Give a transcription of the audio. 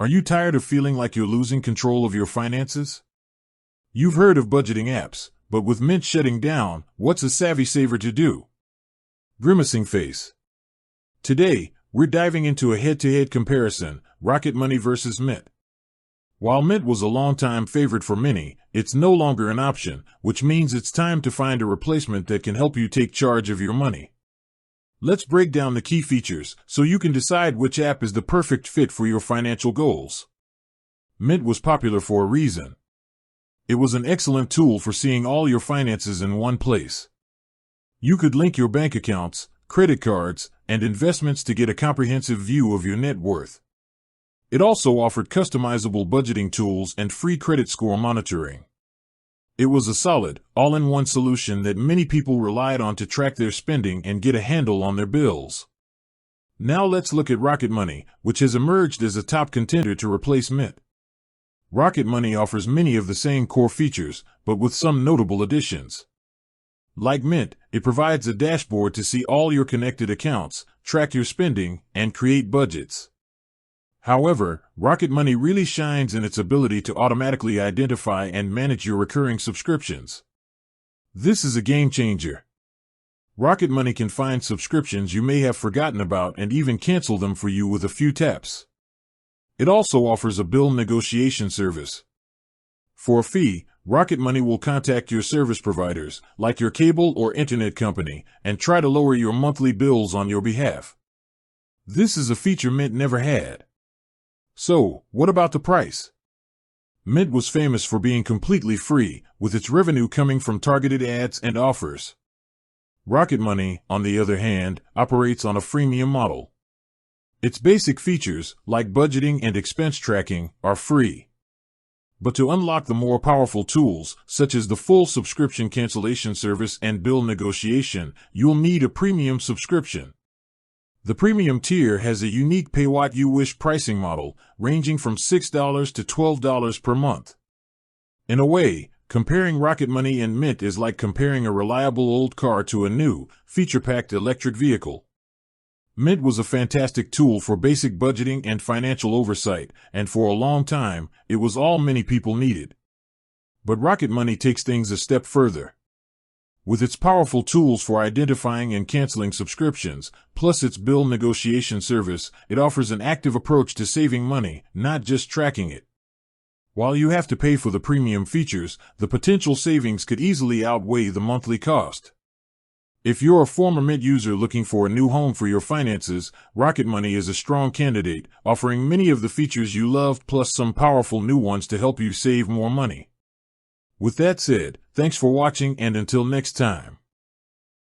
Are you tired of feeling like you're losing control of your finances? You've heard of budgeting apps, but with Mint shutting down, what's a savvy saver to do? Grimacing face. Today, we're diving into a head-to-head comparison, Rocket Money versus Mint. While Mint was a long-time favorite for many, it's no longer an option, which means it's time to find a replacement that can help you take charge of your money. Let's break down the key features so you can decide which app is the perfect fit for your financial goals. Mint was popular for a reason. It was an excellent tool for seeing all your finances in one place. You could link your bank accounts, credit cards, and investments to get a comprehensive view of your net worth. It also offered customizable budgeting tools and free credit score monitoring. It was a solid, all-in-one solution that many people relied on to track their spending and get a handle on their bills. Now let's look at Rocket Money, which has emerged as a top contender to replace Mint. Rocket Money offers many of the same core features, but with some notable additions. Like Mint, it provides a dashboard to see all your connected accounts, track your spending, and create budgets. However, Rocket Money really shines in its ability to automatically identify and manage your recurring subscriptions. This is a game changer. Rocket Money can find subscriptions you may have forgotten about and even cancel them for you with a few taps. It also offers a bill negotiation service. For a fee, Rocket Money will contact your service providers, like your cable or internet company, and try to lower your monthly bills on your behalf. This is a feature Mint never had. So, what about the price? Mint was famous for being completely free, with its revenue coming from targeted ads and offers. Rocket Money, on the other hand, operates on a freemium model. Its basic features, like budgeting and expense tracking, are free. But to unlock the more powerful tools, such as the full subscription cancellation service and bill negotiation, you'll need a premium subscription. The premium tier has a unique pay-what-you-wish pricing model, ranging from $6 to $12 per month. In a way, comparing Rocket Money and Mint is like comparing a reliable old car to a new, feature-packed electric vehicle. Mint was a fantastic tool for basic budgeting and financial oversight, and for a long time, it was all many people needed. But Rocket Money takes things a step further. With its powerful tools for identifying and canceling subscriptions, plus its bill negotiation service, it offers an active approach to saving money, not just tracking it. While you have to pay for the premium features, the potential savings could easily outweigh the monthly cost. If you're a former Mint user looking for a new home for your finances, Rocket Money is a strong candidate, offering many of the features you love plus some powerful new ones to help you save more money. With that said, thanks for watching and until next time.